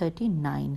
39।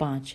5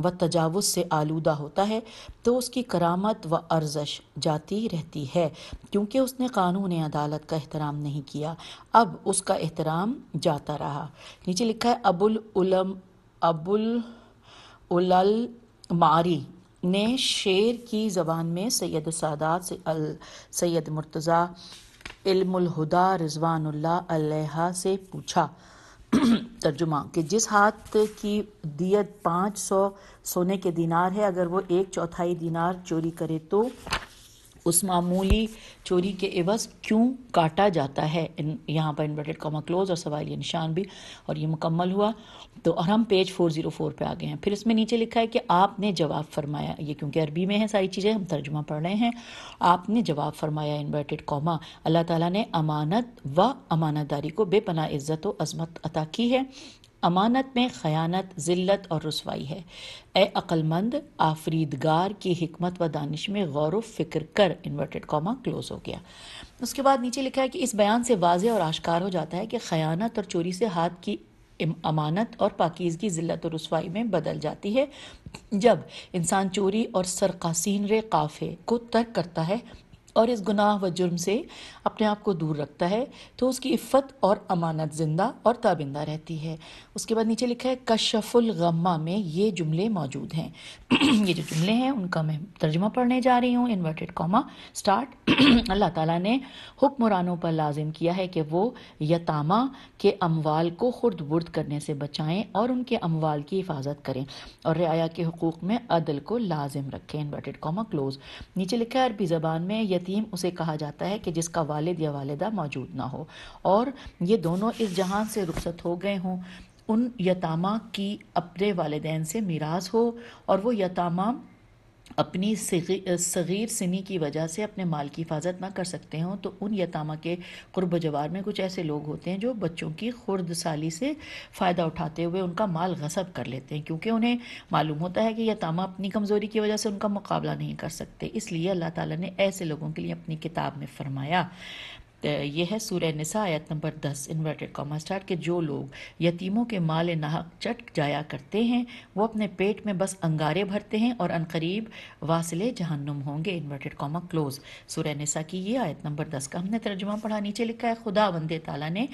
و تجاوز سے آلودہ ہوتا ہے تو اس کی کرامت و ارزش جاتی رہتی ہے، کیونکہ اس نے قانون عدالت کا احترام نہیں کیا، اب اس کا احترام جاتا رہا۔ نیچے لکھا ہے ابو العلل معری نے شعر کی زبان میں سید السادات سید مرتضیٰ علم الہدا رضوان اللہ علیہ سے پوچھا، ترجمہ، کہ جس ہاتھ کی دیت 500 سونے کے دینار ہے، اگر وہ 1/4 دینار چوری کرے تو اس معمولی چوری کے عوض کیوں کاٹا جاتا ہے؟ یہاں پر انورٹڈ کاما کلوز اور سوالیہ نشان بھی، اور یہ مکمل ہوا۔ تو اور ہم پیج 404 پہ آ گئے ہیں۔ پھر اس میں نیچے لکھا ہے کہ آپ نے جواب فرمایا، یہ کیونکہ عربی میں ہے ساری چیزیں، ہم ترجمہ پڑھ رہے ہیں۔ آپ نے جواب فرمایا انورٹڈ کاما، اللہ تعالیٰ نے امانت و امانت داری کو بے پناہ عزت و عظمت عطا کی ہے۔ امانت میں خیانت، ذلت اور رسوائی ہے۔ اے عقل مند، آفریدگار کی حکمت و دانش میں غور و فکر کر، انورٹڈ کاما کلوز ہو گیا۔ اس کے بعد نیچے لکھا ہے کہ اس بیان سے واضح اور آشکار ہو جاتا ہے کہ خیانت اور چوری سے ہاتھ کی امانت اور پاکیزگی ذلت اور رسوائی میں بدل جاتی ہے۔ جب انسان چوری اور سرقہ قافے کو ترک کرتا ہے اور اس گناہ و جرم سے اپنے آپ کو دور رکھتا ہے تو اس کی عفت اور امانت زندہ اور تابندہ رہتی ہے۔ اس کے بعد نیچے لکھا ہے کشف الغمہ میں یہ جملے موجود ہیں۔ یہ جو جملے ہیں ان کا میں ترجمہ پڑھنے جا رہی ہوں، انورٹڈ کاما سٹارٹ۔ اللہ تعالیٰ نے حکمرانوں پر لازم کیا ہے کہ وہ یتامہ کے اموال کو خرد برد کرنے سے بچائیں اور ان کے اموال کی حفاظت کریں اور رعایا کے حقوق میں عدل کو لازم رکھیں، انورٹڈ کاما کلوز۔ نیچے لکھا ہے عربی زبان میں یتیم اسے کہا جاتا ہے کہ جس کا والد یا والدہ موجود نہ ہو اور یہ دونوں اس جہان سے رخصت ہو گئے ہوں۔ ان یتامہ کی اپنے والدین سے میراث ہو اور وہ یتامہ اپنی صغیر سنی کی وجہ سے اپنے مال کی حفاظت نہ کر سکتے ہوں تو ان یتامہ کے قرب و جوار میں کچھ ایسے لوگ ہوتے ہیں جو بچوں کی خرد سالی سے فائدہ اٹھاتے ہوئے ان کا مال غصب کر لیتے ہیں، کیونکہ انہیں معلوم ہوتا ہے کہ یتامہ اپنی کمزوری کی وجہ سے ان کا مقابلہ نہیں کر سکتے، اس لیے اللہ تعالیٰ نے ایسے لوگوں کے لیے اپنی کتاب میں فرمایا۔ یہ ہے سورہ نساء آیت نمبر 10، انورٹڈ کاما سٹارٹ، کہ جو لوگ یتیموں کے مال ناحق چٹ جایا کرتے ہیں وہ اپنے پیٹ میں بس انگارے بھرتے ہیں اور عنقریب واصلے جہنم ہوں گے، انورٹڈ کاما کلوز۔ سورہ نساء کی یہ آیت نمبر 10 کا ہم نے ترجمہ پڑھا۔ نیچے لکھا ہے خداوند تعالیٰ نے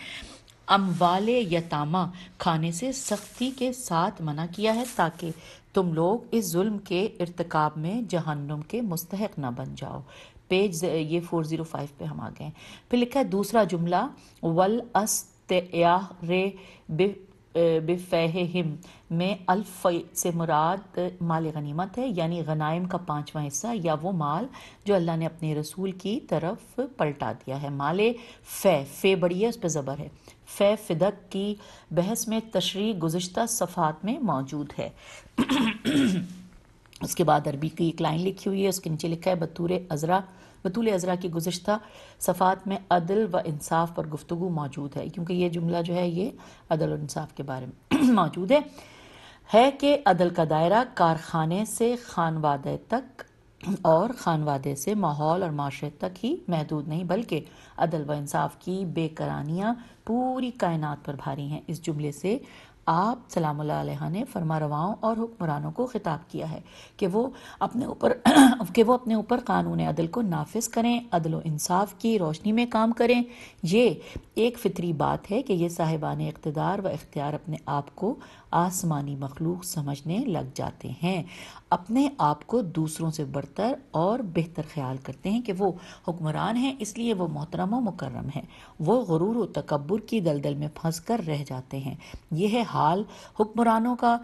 اموال یتامہ کھانے سے سختی کے ساتھ منع کیا ہے تاکہ تم لوگ اس ظلم کے ارتکاب میں جہنم کے مستحق نہ بن جاؤ۔ پیج یہ 405 پہ ہم آ گئے۔ پھر لکھا ہے دوسرا جملہ وَالْأَسْتِعْارِ بِفَیْہِم میں الفی سے مراد مال غنیمت ہے، یعنی غنائم کا 5واں حصہ یا وہ مال جو اللہ نے اپنے رسول کی طرف پلٹا دیا ہے۔ مال فے بڑی ہے، اس پہ زبر ہے، فے فدق کی بحث میں تشریح گزشتہ صفحات میں موجود ہے۔ اس کے بعد عربی کی ایک لائن لکھی ہوئی ہے، اس کے نیچے لکھا ہے بطول عذرا کی گزشتہ صفحات میں عدل و انصاف پر گفتگو موجود ہے، کیونکہ یہ جملہ جو ہے یہ عدل و انصاف کے بارے میں موجود ہے کہ عدل کا دائرہ کارخانے سے خانوادے تک اور خانوادے سے ماحول اور معاشرے تک ہی محدود نہیں، بلکہ عدل و انصاف کی بے کرانیاں پوری کائنات پر بھاری ہیں۔ اس جملے سے آپ سلام اللہ علیہ نے فرما رواؤں اور حکمرانوں کو خطاب کیا ہے کہ وہ اپنے اوپر قانون عدل کو نافذ کریں، عدل و انصاف کی روشنی میں کام کریں۔ یہ ایک فطری بات ہے کہ یہ صاحبان اقتدار و اختیار اپنے آپ کو آسمانی مخلوق سمجھنے لگ جاتے ہیں، اپنے آپ کو دوسروں سے برتر اور بہتر خیال کرتے ہیں کہ وہ حکمران ہیں، اس لیے وہ محترم و مکرم ہیں۔ وہ غرور و تکبر کی دلدل میں پھنس کر رہ جاتے ہیں۔ یہ ہے حال حکمرانوں کا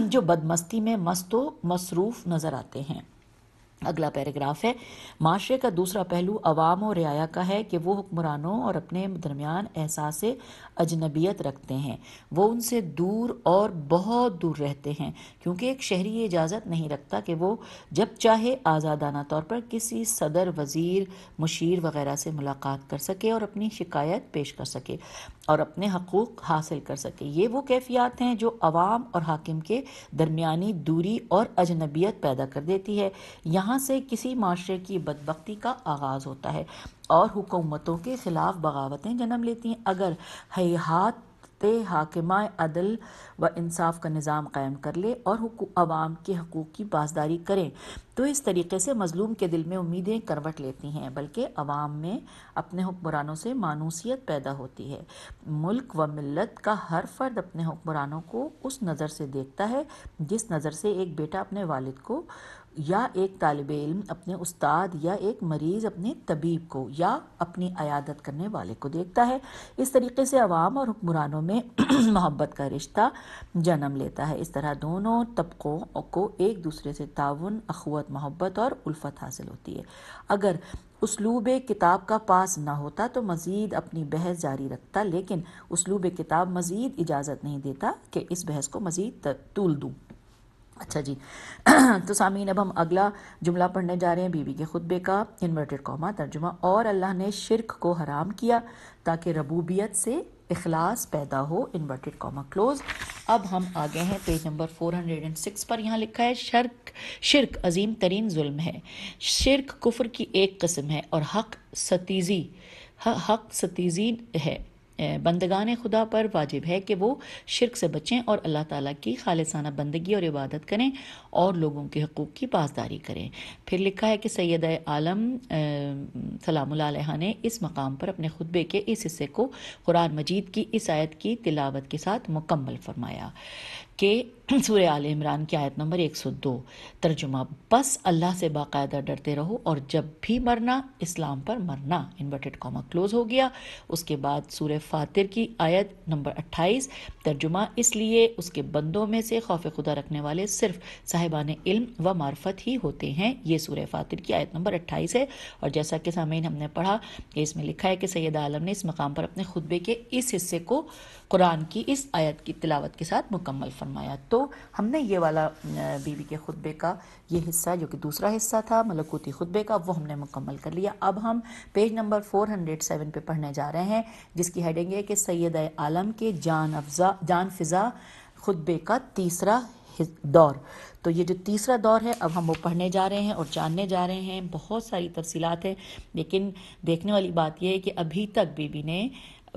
جو بدمستی میں مست و مصروف نظر آتے ہیں۔ اگلا پیراگراف ہے، معاشرے کا دوسرا پہلو عوام و رعایا کا ہے کہ وہ حکمرانوں اور اپنے درمیان احساس اجنبیت رکھتے ہیں، وہ ان سے دور اور بہت دور رہتے ہیں، کیونکہ ایک شہری یہ اجازت نہیں رکھتا کہ وہ جب چاہے آزادانہ طور پر کسی صدر، وزیر، مشیر وغیرہ سے ملاقات کر سکے اور اپنی شکایت پیش کر سکے اور اپنے حقوق حاصل کر سکے۔ یہ وہ کیفیات ہیں جو عوام اور حاکم کے درمیانی دوری اور اجنبیت پیدا کر دیتی ہے۔ یہاں سے کسی معاشرے کی بدبختی کا آغاز ہوتا ہے اور حکومتوں کے خلاف بغاوتیں جنم لیتی ہیں۔ اگر ہیہات حاکمہ عدل و انصاف کا نظام قائم کر لے اور عوام کے حقوق کی پاسداری کریں تو اس طریقے سے مظلوم کے دل میں امیدیں کروٹ لیتی ہیں، بلکہ عوام میں اپنے حکمرانوں سے مانوسیت پیدا ہوتی ہے۔ ملک و ملت کا ہر فرد اپنے حکمرانوں کو اس نظر سے دیکھتا ہے جس نظر سے ایک بیٹا اپنے والد کو، یا ایک طالب علم اپنے استاد، یا ایک مریض اپنے طبیب کو، یا اپنی عیادت کرنے والے کو دیکھتا ہے۔ اس طریقے سے عوام اور حکمرانوں میں محبت کا رشتہ جنم لیتا ہے۔ اس طرح دونوں طبقوں کو ایک دوسرے سے تعاون، اخوت، محبت اور الفت حاصل ہوتی ہے۔ اگر اسلوب کتاب کا پاس نہ ہوتا تو مزید اپنی بحث جاری رکھتا، لیکن اسلوب کتاب مزید اجازت نہیں دیتا کہ اس بحث کو مزید طول دوں۔ اچھا جی، تو سامعین اب ہم اگلا جملہ پڑھنے جا رہے ہیں بیوی کے خطبے کا، انورٹڈ کاما ترجمہ۔ اور اللہ نے شرک کو حرام کیا تاکہ ربوبیت سے اخلاص پیدا ہو، انورٹڈ کاما کلوز۔ اب ہم آگے ہیں پیج نمبر 406 پر، یہاں لکھا ہے شرک عظیم ترین ظلم ہے۔ شرک کفر کی ایک قسم ہے اور حق ستیزی ہے۔ بندگان خدا پر واجب ہے کہ وہ شرک سے بچیں اور اللہ تعالیٰ کی خالصانہ بندگی اور عبادت کریں اور لوگوں کے حقوق کی پاسداری کریں۔ پھر لکھا ہے کہ سیدہ عالم سلام اللہ علیہ نے اس مقام پر اپنے خطبے کے اس حصے کو قرآن مجید کی اس آیت کی تلاوت کے ساتھ مکمل فرمایا کہ سورہ آل عمران کی آیت نمبر 102، ترجمہ: بس اللہ سے باقاعدہ ڈرتے رہو اور جب بھی مرنا اسلام پر مرنا، انورٹڈ کاما کلوز ہو گیا۔ اس کے بعد سورہ فاطر کی آیت نمبر 28، ترجمہ: اس لیے اس کے بندوں میں سے خوف خدا رکھنے والے صرف صاحبان علم و معرفت ہی ہوتے ہیں۔ یہ سورہ فاطر کی آیت نمبر 28 ہے، اور جیسا کہ سامعین ہم نے پڑھا کہ اس میں لکھا ہے کہ سیدہ عالم نے اس مقام پر اپنے خطبے کے اس حصے کو قرآن کی اس آیت کی تلاوت کے ساتھ مکمل فرمایا۔ تو ہم نے یہ والا بیوی کے خطبے کا یہ حصہ جو کہ دوسرا حصہ تھا ملکوتی خطبے کا، وہ ہم نے مکمل کر لیا۔ اب ہم پیج نمبر 407 پہ پڑھنے جا رہے ہیں، جس کی ہیڈنگ ہے کہ سیدہ عالم کے جان فضا خطبے کا تیسرا دور۔ تو یہ جو تیسرا دور ہے اب ہم وہ پڑھنے جا رہے ہیں اور جاننے جا رہے ہیں۔ بہت ساری تفصیلات ہیں، لیکن دیکھنے والی بات یہ ہے کہ ابھی تک بی بی نے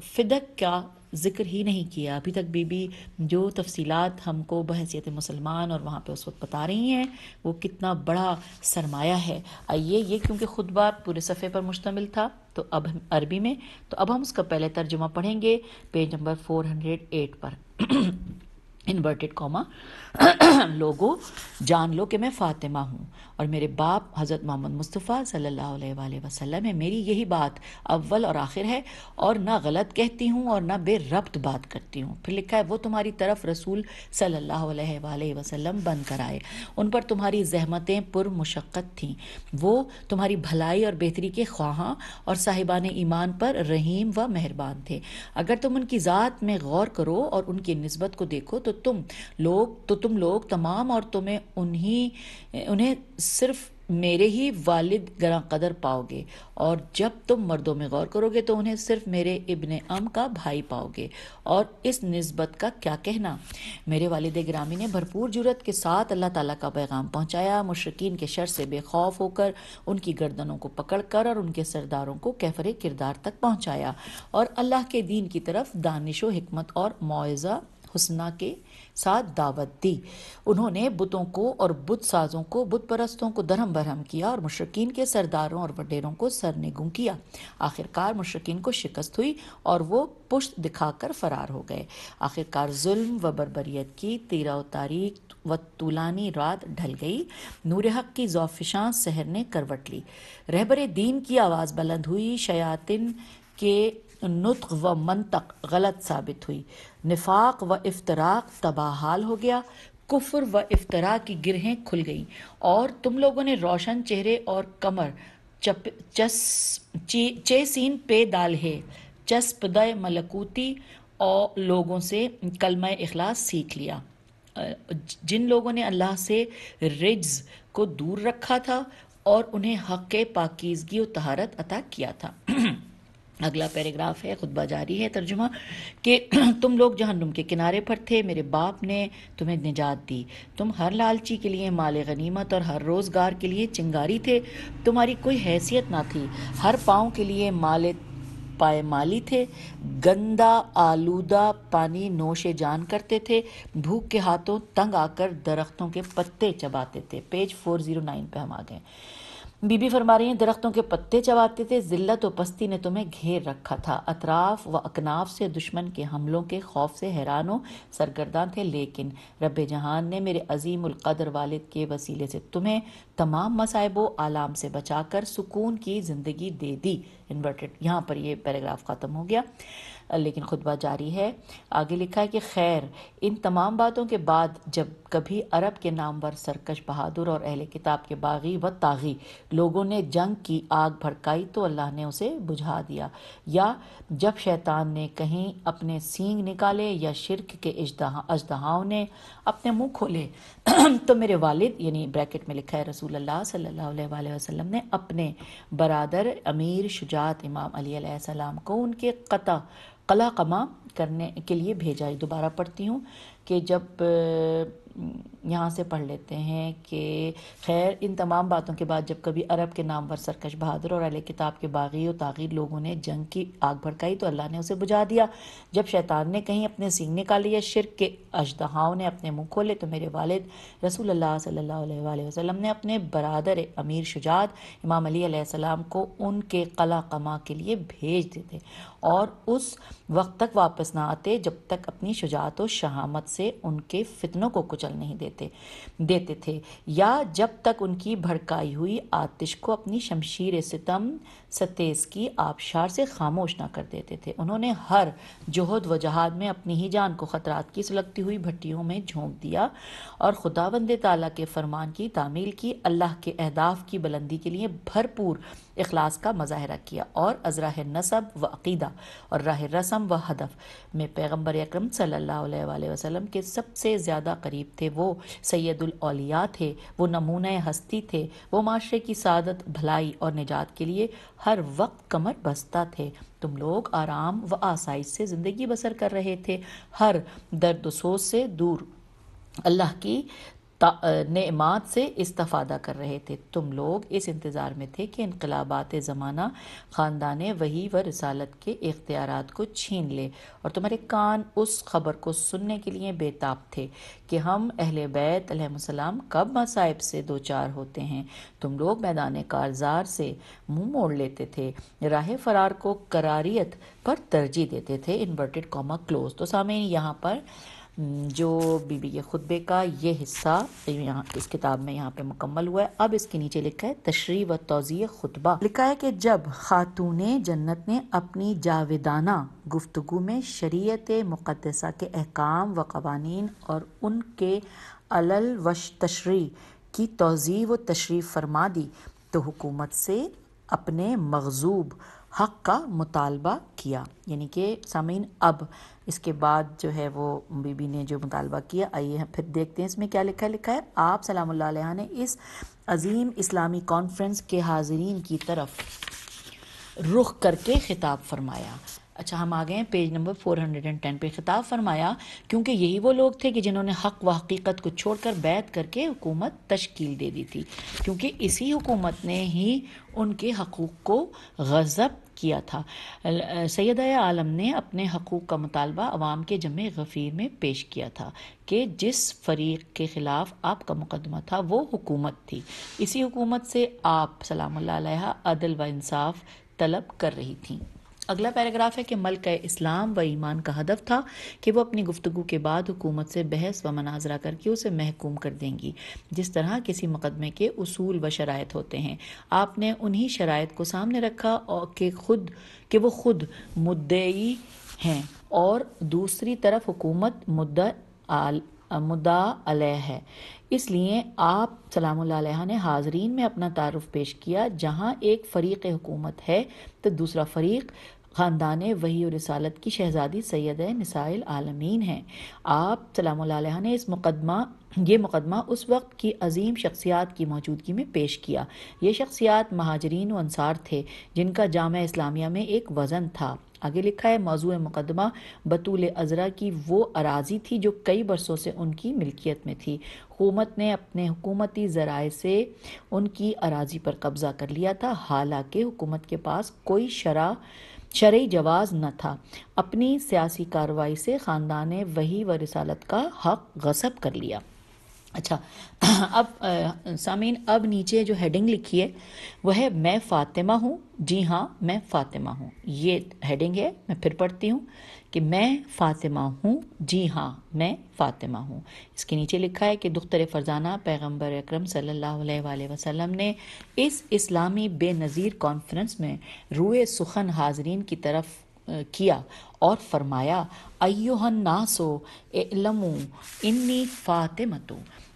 فدق کا ذکر ہی نہیں کیا۔ ابھی تک بی بی جو تفصیلات ہم کو بحیثیت مسلمان اور وہاں پہ اس وقت بتا رہی ہیں وہ کتنا بڑا سرمایہ ہے۔ آئیے، یہ کیونکہ خطبہ پورے صفحے پر مشتمل تھا تو اب عربی میں، تو اب ہم اس کا پہلے ترجمہ پڑھیں گے پیج نمبر 408 پر۔ انورٹڈ کاما لوگو جان لو کہ میں فاطمہ ہوں اور میرے باپ حضرت محمد مصطفیٰ صلی اللہ علیہ وآلہ وسلم ہے۔ میری یہی بات اول اور آخر ہے اور نہ غلط کہتی ہوں اور نہ بے ربط بات کرتی ہوں۔ پھر لکھا ہے وہ تمہاری طرف رسول صلی اللہ علیہ وآلہ وسلم بن کر آئے، ان پر تمہاری زحمتیں پر مشقت تھیں، وہ تمہاری بھلائی اور بہتری کے خواہاں اور صاحبان ایمان پر رحیم و مہربان تھے۔ اگر تم ان کی ذات میں غور کرو اور ان کی نسبت کو دیکھو تو تم لوگ تمام عورتوں میں انہیں صرف میرے ہی والد گراں قدر پاؤ گے، اور جب تم مردوں میں غور کرو گے تو انہیں صرف میرے ابن ام کا بھائی پاؤ گے۔ اور اس نسبت کا کیا کہنا، میرے والد گرامی نے بھرپور جرأت کے ساتھ اللہ تعالیٰ کا پیغام پہنچایا، مشرکین کے شر سے بے خوف ہو کر ان کی گردنوں کو پکڑ کر اور ان کے سرداروں کو کیفر کردار تک پہنچایا، اور اللہ کے دین کی طرف دانش و حکمت اور موعظہ حسنہ کے ساتھ دعوت دی۔ انہوں نے بتوں کو اور بت سازوں کو، بت پرستوں کو درہم برہم کیا اور مشرکین کے سرداروں اور وڈیروں کو سرنگوں کیا۔ آخرکار مشرکین کو شکست ہوئی اور وہ پشت دکھا کر فرار ہو گئے۔ آخرکار ظلم و بربریت کی تیرہ و تاریک و طولانی رات ڈھل گئی، نور حق کی ذوفشاں سحر نے کروٹ لی، رہبر دین کی آواز بلند ہوئی، شیاطین کے نطق و منطق غلط ثابت ہوئی، نفاق و افتراق تباہ حال ہو گیا، کفر و افتراء کی گرہیں کھل گئیں، اور تم لوگوں نے روشن چہرے اور کمر چیسین پہ ڈال ہے چسپدہ ملکوتی اور لوگوں سے کلمہ اخلاص سیکھ لیا، جن لوگوں نے اللہ سے رجز کو دور رکھا تھا اور انہیں حق پاکیزگی و طہارت عطا کیا تھا۔ اگلا پیراگراف ہے، خطبہ جاری ہے، ترجمہ کہ تم لوگ جہنم کے کنارے پر تھے، میرے باپ نے تمہیں نجات دی، تم ہر لالچی کے لیے مال غنیمت اور ہر روزگار کے لیے چنگاری تھے، تمہاری کوئی حیثیت نہ تھی، ہر پاؤں کے لیے مال پائمالی تھے، گندا آلودہ پانی نوش جان کرتے تھے، بھوک کے ہاتھوں تنگ آ کر درختوں کے پتے چباتے تھے۔ پیج 409 پہ ہم آ گئے۔ بی بی فرما رہی ہیں درختوں کے پتے چباتے تھے، ذلت و پستی نے تمہیں گھیر رکھا تھا، اطراف و اکناف سے دشمن کے حملوں کے خوف سے حیران و سرگرداں تھے، لیکن رب جہان نے میرے عظیم القدر والد کے وسیلے سے تمہیں تمام مصائب و آلام سے بچا کر سکون کی زندگی دے دی۔ انورٹڈ، یہاں پر یہ پیراگراف ختم ہو گیا، لیکن خطبہ جاری ہے۔ آگے لکھا ہے کہ خیر ان تمام باتوں کے بعد جب کبھی عرب کے نامور سرکش بہادر اور اہل کتاب کے باغی و طاغی لوگوں نے جنگ کی آگ بھڑکائی تو اللہ نے اسے بجھا دیا، یا جب شیطان نے کہیں اپنے سینگ نکالے یا شرک کے اژدہاؤں نے اپنے منہ کھولے تو میرے والد، یعنی بریکٹ میں لکھا ہے رسول اللہ صلی اللہ علیہ وآلہ وسلم نے اپنے برادر امیر شجاعت امام علی علیہ السلام کو ان کے قلع قمع کرنے کے لیے بھیجا۔ دوبارہ پڑھتی ہوں کہ جب یہاں سے پڑھ لیتے ہیں کہ خیر ان تمام باتوں کے بعد جب کبھی عرب کے نامور سرکش بہادر اور اہل کتاب کے باغی و طاغی لوگوں نے جنگ کی آگ بھڑکائی تو اللہ نے اسے بجھا دیا، جب شیطان نے کہیں اپنے سینگ نکال لیا، شرک کے اژدہاؤں نے اپنے منہ کھولے تو میرے والد رسول اللہ صلی اللہ علیہ وآلہ وسلم نے اپنے برادر امیر شجاعت امام علی علیہ السلام کو ان کے قلع قمع کے لیے بھیج دیتے اور اس وقت تک واپس نہ آتے جب تک اپنی شجاعت و شہامت سے ان کے فتنوں کو کچل نہیں دیتے تھے، یا جب تک ان کی بھڑکائی ہوئی آتش کو اپنی شمشیر ستم ستیز کی آبشار سے خاموش نہ کر دیتے تھے۔ انہوں نے ہر جہد و جہاد میں اپنی ہی جان کو خطرات کی سلگتی ہوئی بھٹیوں میں جھونک دیا اور خداوند تعالیٰ کے فرمان کی تعمیل کی، اللہ کے اہداف کی بلندی کے لیے بھرپور اخلاص کا مظاہرہ کیا، اور از راہ نسب و عقیدہ اور راہ رسم و ہدف میں پیغمبر اکرم صلی اللہ علیہ وآلہ وسلم کے سب سے زیادہ قریب تھے۔ وہ سید الاولیاء تھے، وہ نمونہ ہستی تھے، وہ معاشرے کی سعادت، بھلائی اور نجات کے لیے ہر وقت کمر بستہ تھے۔ تم لوگ آرام و آسائش سے زندگی بسر کر رہے تھے، ہر درد و سوز سے دور اللہ کی نعمات سے استفادہ کر رہے تھے۔ تم لوگ اس انتظار میں تھے کہ انقلابات زمانہ خاندان وحی و رسالت کے اختیارات کو چھین لے، اور تمہارے کان اس خبر کو سننے کے لیے بے تاب تھے کہ ہم اہل بیت علیہ السلام کب مصائب سے دوچار ہوتے ہیں۔ تم لوگ میدان کارزار سے منہ موڑ لیتے تھے، راہ فرار کو قراریت پر ترجیح دیتے تھے۔ Inverted comma close. تو سامعین یہاں پر جو بی بی کے خطبے کا یہ حصہ یہاں اس کتاب میں یہاں پہ مکمل ہوا ہے۔ اب اس کے نیچے لکھا ہے تشریح و توضیح خطبہ۔ لکھا ہے کہ جب خاتون جنت نے اپنی جاویدانہ گفتگو میں شریعت مقدسہ کے احکام و قوانین اور ان کے علل و تشریح کی توضیح و تشریح فرما دی تو حکومت سے اپنے مغصوب حق کا مطالبہ کیا۔ یعنی کہ سامعین اب اس کے بعد جو ہے وہ بی بی نے جو مطالبہ کیا، آئیے پھر دیکھتے ہیں اس میں کیا لکھا ہے۔ آپ سلام اللہ علیہ نے اس عظیم اسلامی کانفرنس کے حاضرین کی طرف رخ کر کے خطاب فرمایا۔ اچھا ہم آ گئے ہیں پیج نمبر 410 پہ۔ خطاب فرمایا کیونکہ یہی وہ لوگ تھے کہ جنہوں نے حق و حقیقت کو چھوڑ کر بیعت کر کے حکومت تشکیل دے دی تھی، کیونکہ اسی حکومت نے ہی ان کے حقوق کو غصب کیا تھا۔ سیدہ عالم نے اپنے حقوق کا مطالبہ عوام کے جمع غفیر میں پیش کیا تھا کہ جس فریق کے خلاف آپ کا مقدمہ تھا وہ حکومت تھی۔ اسی حکومت سے آپ سلام اللہ علیہ عدل و انصاف طلب کر رہی تھیں۔ اگلا پیراگراف ہے کہ ملکہ اسلام و ایمان کا ہدف تھا کہ وہ اپنی گفتگو کے بعد حکومت سے بحث و مناظرہ کر کے اسے محکوم کر دیں گی، جس طرح کسی مقدمے کے اصول و شرائط ہوتے ہیں۔ آپ نے انہی شرائط کو سامنے رکھا اور کہ وہ خود مدعی ہیں اور دوسری طرف حکومت مدعا علیہ ہے۔ اس لیے آپ سلام اللہ علیہ نے حاضرین میں اپنا تعارف پیش کیا۔ جہاں ایک فریق حکومت ہے تو دوسرا فریق خاندان وحی و رسالت کی شہزادی سیدہ نساء العالمین ہیں۔ آپ سلام اللہ علیہ نے یہ مقدمہ اس وقت کی عظیم شخصیات کی موجودگی میں پیش کیا۔ یہ شخصیات مہاجرین و انصار تھے جن کا جامعہ اسلامیہ میں ایک وزن تھا۔ آگے لکھا ہے موضوع مقدمہ بطول عذرا کی وہ اراضی تھی جو کئی برسوں سے ان کی ملکیت میں تھی۔ حکومت نے اپنے حکومتی ذرائع سے ان کی اراضی پر قبضہ کر لیا تھا، حالانکہ حکومت کے پاس کوئی شرح شرعی جواز نہ تھا، اپنی سیاسی کارروائی سے خاندان وحی و رسالت کا حق غصب کر لیا۔ اچھا، اب سامعین، اب نیچے جو ہیڈنگ لکھی ہے وہ ہے میں فاطمہ ہوں، جی ہاں میں فاطمہ ہوں۔ یہ ہیڈنگ ہے، میں پھر پڑھتی ہوں کہ میں فاطمہ ہوں، جی ہاں میں فاطمہ ہوں۔ اس کے نیچے لکھا ہے کہ دختر فرزانہ پیغمبر اکرم صلی اللہ علیہ وآلہ وسلم نے اس اسلامی بے نظیر کانفرنس میں روئے سخن حاضرین کی طرف کیا اور فرمایا ایھا الناس اعلموا انی فاطمۃ،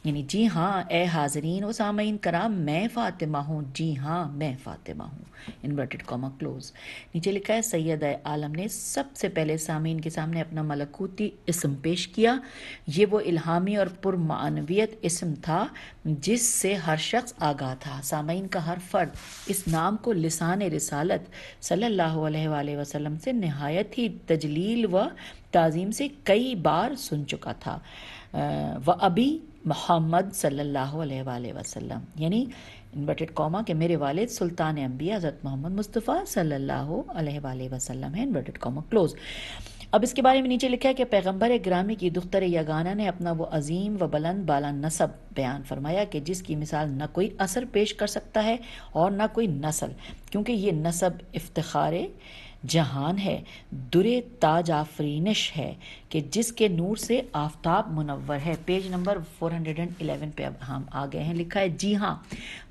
یعنی جی ہاں اے حاضرین و سامعین کرام میں فاطمہ ہوں، جی ہاں میں فاطمہ ہوں، انورٹڈ کاما کلوز۔ نیچے لکھا ہے سید عالم نے سب سے پہلے سامعین کے سامنے اپنا ملکوتی اسم پیش کیا۔ یہ وہ الہامی اور پرمعنویت اسم تھا جس سے ہر شخص آگاہ تھا۔ سامعین کا ہر فرد اس نام کو لسان رسالت صلی اللہ علیہ وآلہ وسلم سے نہایت ہی تجلیل و تعظیم سے کئی بار سن چکا تھا۔ و ابی محمد صلی اللہ علیہ وآلہ وسلم، یعنی انورٹڈ کاما کہ میرے والد سلطان انبیاء حضرت محمد مصطفیٰ صلی اللہ علیہ وآلہ وسلم ہے، انورٹڈ کاما کلوز۔ اب اس کے بارے میں نیچے لکھا ہے کہ پیغمبر گرامی کی دختر یگانہ نے اپنا وہ عظیم و بلند بالا نسب بیان فرمایا کہ جس کی مثال نہ کوئی اثر پیش کر سکتا ہے اور نہ کوئی نسل، کیونکہ یہ نسب افتخار جہان ہے، در تاج آفرینش ہے کہ جس کے نور سے آفتاب منور ہے۔ پیج نمبر 411 پہ اب ہم آ گئے ہیں۔ لکھا ہے جی ہاں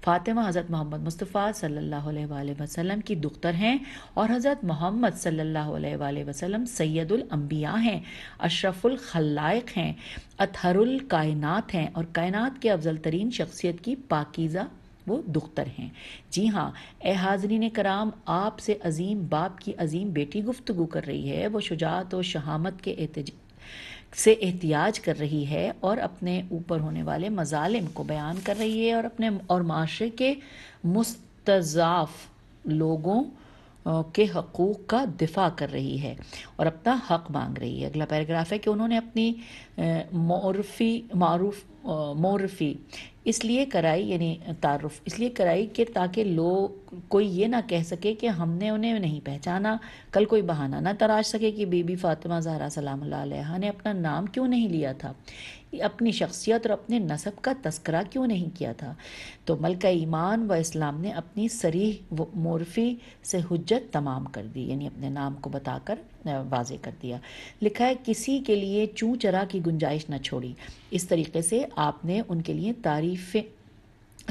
فاطمہ حضرت محمد مصطفیٰ صلی اللہ علیہ وآلہ وسلم کی دختر ہیں اور حضرت محمد صلی اللہ علیہ وآلہ وسلم سید الانبیاء ہیں، اشرف الخلائق ہیں، اطہر الکائنات ہیں اور کائنات کے افضل ترین شخصیت کی پاکیزہ وہ دختر ہیں۔ جی ہاں اے حاضرین کرام، آپ سے عظیم باپ کی عظیم بیٹی گفتگو کر رہی ہے۔ وہ شجاعت و شہامت کے سے احتجاج کر رہی ہے اور اپنے اوپر ہونے والے مظالم کو بیان کر رہی ہے اور اپنے اور معاشرے کے مستضعف لوگوں کے حقوق کا دفاع کر رہی ہے اور اپنا حق مانگ رہی ہے۔ اگلا پیراگراف ہے کہ انہوں نے اپنی معرفی اس لیے کرائی، یعنی تعارف اس لیے کرائی کہ تاکہ لوگ کوئی یہ نہ کہہ سکے کہ ہم نے انہیں نہیں پہچانا، کل کوئی بہانہ نہ تراش سکے کہ بی بی فاطمہ زہرا سلام اللہ علیہا نے اپنا نام کیوں نہیں لیا تھا، اپنی شخصیت اور اپنے نسب کا تذکرہ کیوں نہیں کیا تھا۔ تو ملکہ ایمان و اسلام نے اپنی صریح معرفی سے حجت تمام کر دی، یعنی اپنے نام کو بتا کر واضح کر دیا۔ لکھا ہے کسی کے لیے چوں چرا کی گنجائش نہ چھوڑی، اس طریقے سے آپ نے ان کے لیے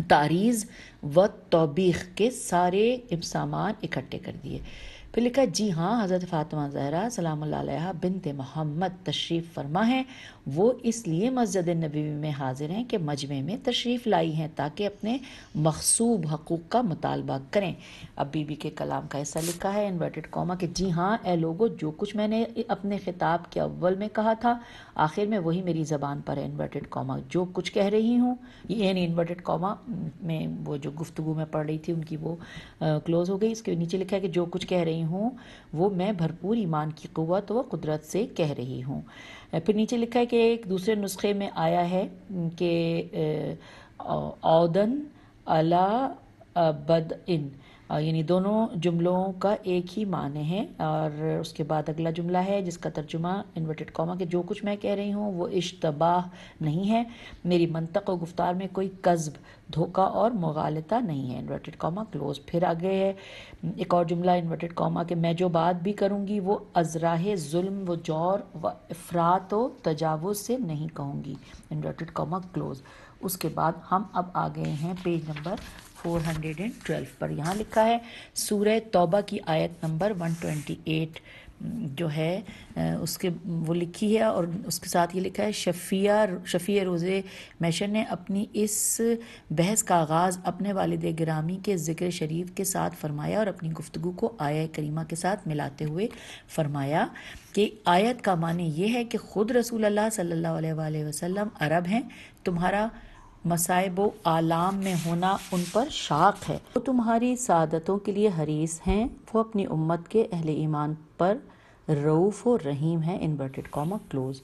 تعریض و توبیخ کے سارے سامان اکٹھے کر دیے۔ پھر لکھا ہے جی ہاں حضرت فاطمہ زہرا سلام اللہ علیہا بنت محمد تشریف فرما ہیں، وہ اس لیے مسجد نبوی میں حاضر ہیں کہ مجمع میں تشریف لائی ہیں تاکہ اپنے مغصوب حقوق کا مطالبہ کریں۔ اب بی بی کے کلام کا حصہ لکھا ہے انورٹڈ کاما کہ جی ہاں اے لوگو، جو کچھ میں نے اپنے خطاب کے اول میں کہا تھا آخر میں وہی میری زبان پر ہے، انورٹڈ کاما جو کچھ کہہ رہی ہوں، یعنی انورٹڈ کاما میں وہ جو گفتگو میں پڑھ رہی تھی ان کی وہ کلوز ہو گئی۔ اس کے نیچے لکھا ہے کہ جو کچھ کہہ رہی ہوں وہ میں بھرپور ایمان کی قوت و قدرت سے کہہ رہی ہوں۔ پھر نیچے لکھا ہے کہ ایک دوسرے نسخے میں آیا ہے کہ عودن علی بدء، یعنی دونوں جملوں کا ایک ہی معنی ہے۔ اور اس کے بعد اگلا جملہ ہے جس کا ترجمہ انورٹڈ کاما کہ جو کچھ میں کہہ رہی ہوں وہ اشتباہ نہیں ہے، میری منطق و گفتار میں کوئی کذب، دھوکہ اور مغالطہ نہیں ہے، انورٹڈ کاما کلوز۔ پھر آگے ہے ایک اور جملہ انورٹڈ کاما کہ میں جو بات بھی کروں گی وہ ازراہ ظلم و جور و افراط و تجاوز سے نہیں کہوں گی، انورٹڈ کاما کلوز۔ اس کے بعد ہم اب آ گئے ہیں پیج نمبر 412 پر۔ یہاں لکھا ہے سورہ توبہ کی آیت نمبر 128 جو ہے اس کے وہ لکھی ہے اور اس کے ساتھ یہ لکھا ہے شفیع روز محشر نے اپنی اس بحث کا آغاز اپنے والد گرامی کے ذکر شریف کے ساتھ فرمایا اور اپنی گفتگو کو آیہ کریمہ کے ساتھ ملاتے ہوئے فرمایا کہ آیت کا معنی یہ ہے کہ خود رسول اللہ صلی اللہ علیہ وآلہ وسلم عرب ہیں، تمہارا مصائب و آلام میں ہونا ان پر شاق ہے، وہ تمہاری سعادتوں کے لیے حریص ہیں، وہ اپنی امت کے اہل ایمان پر رؤوف و رحیم ہیں، انورٹڈ کاما کلوز۔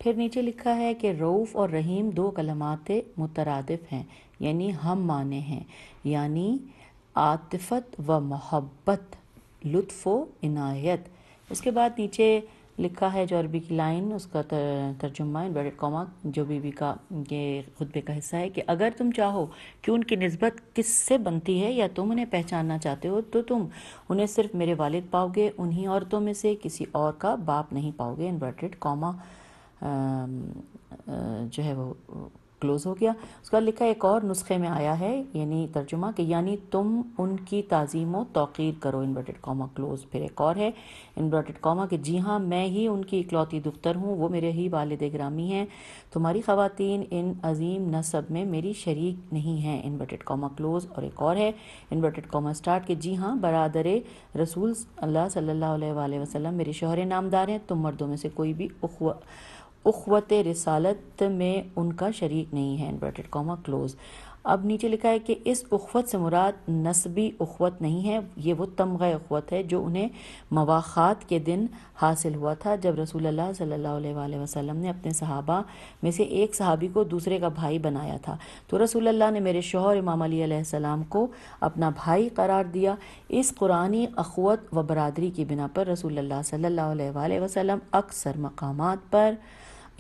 پھر نیچے لکھا ہے کہ رؤوف اور رحیم دو کلمات مترادف ہیں، یعنی ہم معنی ہیں، یعنی عاطفت و محبت لطف و عنایت۔ اس کے بعد نیچے لکھا ہے جو عربی کی لائن، اس کا ترجمہ انورٹڈ کاما جو بی بی کا یہ خطبے کا حصہ ہے کہ اگر تم چاہو کہ ان کی نسبت کس سے بنتی ہے یا تم انہیں پہچاننا چاہتے ہو تو تم انہیں صرف میرے والد پاؤ گے، انہی عورتوں میں سے کسی اور کا باپ نہیں پاؤ گے۔ انورٹڈ کاما جو ہے وہ کلوز ہو گیا۔ اس کا لکھا ایک اور نسخے میں آیا ہے یعنی ترجمہ کہ یعنی تم ان کی تعظیم و توقیر کرو، انورٹڈ کاما کلوز۔ پھر ایک اور ہے انورٹڈ کاما کہ جی ہاں میں ہی ان کی اکلوتی دختر ہوں، وہ میرے ہی والد گرامی ہیں، تمہاری خواتین ان عظیم نسب میں میری شریک نہیں ہیں، انورٹڈ کاما کلوز۔ اور ایک اور ہے انورٹڈ کاما سٹارٹ کہ جی ہاں برادر رسول اللہ صلی اللہ علیہ وآلہ وسلم میرے شوہر نامدار ہیں، تم مردوں میں سے کوئی بھی اخوت رسالت میں ان کا شریک نہیں ہے، انورٹڈ کاما کلوز۔ اب نیچے لکھا ہے کہ اس اخوت سے مراد نسبی اخوت نہیں ہے، یہ وہ تمغہ اخوت ہے جو انہیں مواخات کے دن حاصل ہوا تھا جب رسول اللہ صلی اللہ علیہ وآلہ وسلم نے اپنے صحابہ میں سے ایک صحابی کو دوسرے کا بھائی بنایا تھا، تو رسول اللہ نے میرے شوہر امام علی علیہ السلام کو اپنا بھائی قرار دیا۔ اس قرآنی اخوت و برادری کی بنا پر رسول اللہ صلی اللہ علیہ وآلہ وسلم اکثر مقامات پر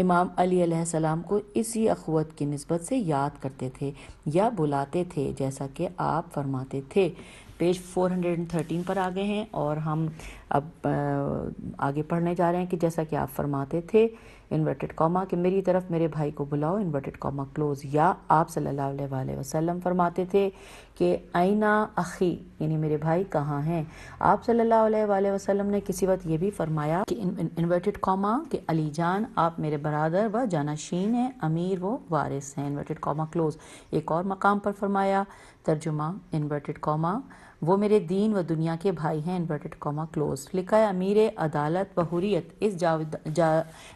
امام علی علیہ السلام کو اسی اخوت کی نسبت سے یاد کرتے تھے یا بلاتے تھے، جیسا کہ آپ فرماتے تھے۔ پیج 413 پر آ گئے ہیں اور ہم اب آگے پڑھنے جا رہے ہیں کہ جیسا کہ آپ فرماتے تھے انورٹڈ کاما کہ میری طرف میرے بھائی کو بلاؤ، انورٹڈ کاما کلوز۔ یا آپ صلی اللہ علیہ وآلہ وسلم فرماتے تھے کہ اینا اخی یعنی میرے بھائی کہاں ہیں۔ آپ صلی اللہ علیہ وآلہ وسلم نے کسی وقت یہ بھی فرمایا کہ انورٹڈ کاما کہ علی جان آپ میرے برادر و جانشین ہیں، امیر و وارث ہیں، انورٹڈ کاما کلوز۔ ایک اور مقام پر فرمایا ترجمہ انورٹڈ کاما وہ میرے دین و دنیا کے بھائی ہیں، انورٹڈ کاما کلوز۔ لکھا ہے امیر عدالت و حریت اس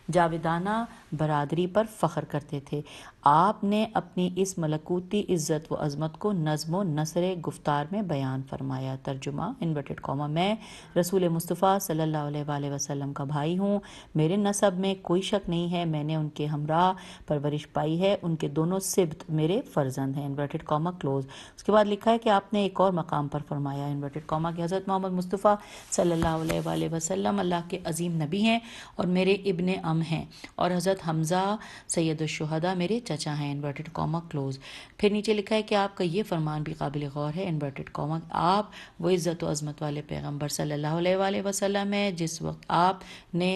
جاویدانہ برادری پر فخر کرتے تھے، آپ نے اپنی اس ملکوتی عزت و عظمت کو نظم و نثر گفتار میں بیان فرمایا۔ ترجمہ انورٹڈ کاما میں رسول مصطفیٰ صلی اللہ علیہ وآلہ وسلم کا بھائی ہوں، میرے نسب میں کوئی شک نہیں ہے، میں نے ان کے ہمراہ پرورش پائی ہے، ان کے دونوں سبط میرے فرزند ہیں، انورٹڈ کاما کلوز۔ اس کے بعد لکھا ہے کہ آپ نے ایک اور مقام پر فرمایا انورٹڈ کاما کہ حضرت محمد مصطفیٰ صلی اللہ علیہ وآلہ وسلم اللہ کے عظیم نبی ہیں اور میرے ابن ام ہیں، اور حضرت حمزہ سید الشہداء میرے چچا ہیں، انورٹڈ کاما کلوز۔ پھر نیچے لکھا ہے کہ آپ کا یہ فرمان بھی قابل غور ہے، انورٹڈ کاما آپ وہ عزت و عظمت والے پیغمبر صلی اللہ علیہ وآلہ وسلم ہیں جس وقت آپ نے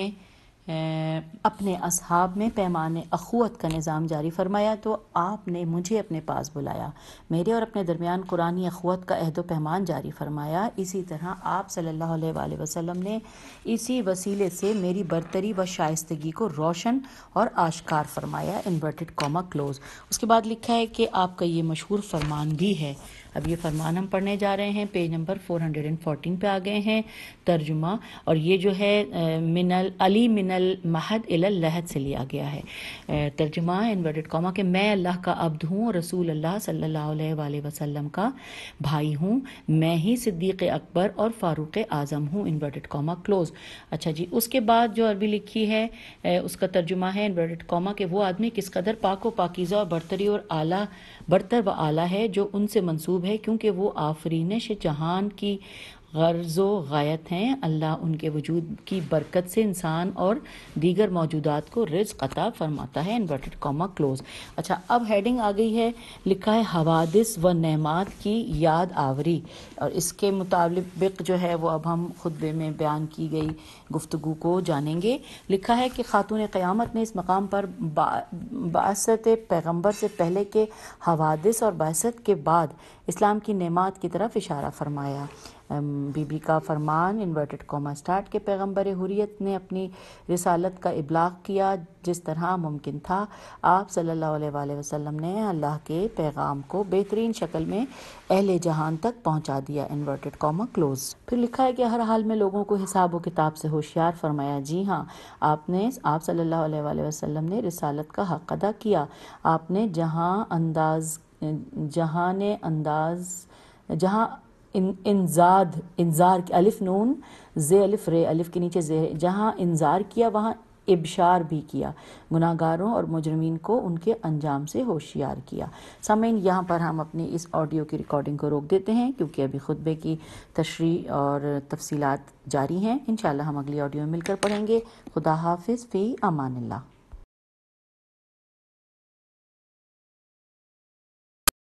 اپنے اصحاب میں پیمان اخوت کا نظام جاری فرمایا تو آپ نے مجھے اپنے پاس بلایا، میرے اور اپنے درمیان قرآنی اخوت کا عہد و پیمان جاری فرمایا، اسی طرح آپ صلی اللہ علیہ وآلہ وسلم نے اسی وسیلے سے میری برتری و شائستگی کو روشن اور آشکار فرمایا، انورٹڈ کاما کلوز۔ اس کے بعد لکھا ہے کہ آپ کا یہ مشہور فرمان بھی ہے۔ اب یہ فرمان ہم پڑھنے جا رہے ہیں، پیج نمبر 414 پہ آ گئے ہیں، ترجمہ، اور یہ جو ہے علی من المہد الی اللحد سے لیا گیا ہے۔ ترجمہ انورٹڈ کاما کہ میں اللہ کا عبد ہوں، رسول اللہ صلی اللہ علیہ وآلہ وسلم کا بھائی ہوں، میں ہی صدیق اکبر اور فاروق اعظم ہوں، انورٹڈ کاما کلوز۔ اچھا جی، اس کے بعد جو عربی لکھی ہے اس کا ترجمہ ہے انورٹڈ کاما کہ وہ آدمی کس قدر پاک و پاکیزہ اور برتر و اعلیٰ ہے جو ان سے منسوب ہے، کیونکہ وہ آفرینش جہان کی غرض و غایت ہیں، اللہ ان کے وجود کی برکت سے انسان اور دیگر موجودات کو رزق عطا فرماتا ہے، انورٹڈ کاما کلوز۔ اچھا اب ہیڈنگ آ گئی ہے، لکھا ہے حوادث و نعمات کی یاد آوری، اور اس کے مطابق جو ہے وہ اب ہم خطبے میں بیان کی گئی گفتگو کو جانیں گے۔ لکھا ہے کہ خاتون قیامت نے اس مقام پر بعثت پیغمبر سے پہلے کے حوادث اور بعثت کے بعد اسلام کی نعمات کی طرف اشارہ فرمایا۔ بی بی کا فرمان انورٹڈ کاما سٹارٹ کے پیغمبر حریت نے اپنی رسالت کا ابلاغ کیا جس طرح ممکن تھا، آپ صلی اللہ علیہ وآلہ وسلم نے اللہ کے پیغام کو بہترین شکل میں اہل جہان تک پہنچا دیا، انورٹڈ کاما کلوز۔ پھر لکھا ہے کہ ہر حال میں لوگوں کو حساب و کتاب سے ہوشیار فرمایا، جی ہاں آپ صلی اللہ علیہ وآلہ وسلم نے رسالت کا حق ادا کیا، آپ نے جہاں انذار الف نون زے الف رے الف کے نیچے زے جہاں انذار کیا وہاں ابشار بھی کیا، گناہگاروں اور مجرمین کو ان کے انجام سے ہوشیار کیا۔ سامعین، یہاں پر ہم اپنی اس آڈیو کی ریکارڈنگ کو روک دیتے ہیں کیونکہ ابھی خطبے کی تشریح اور تفصیلات جاری ہیں۔ انشاءاللہ ہم اگلی آڈیو میں مل کر پڑھیں گے۔ خدا حافظ، فی امان اللہ۔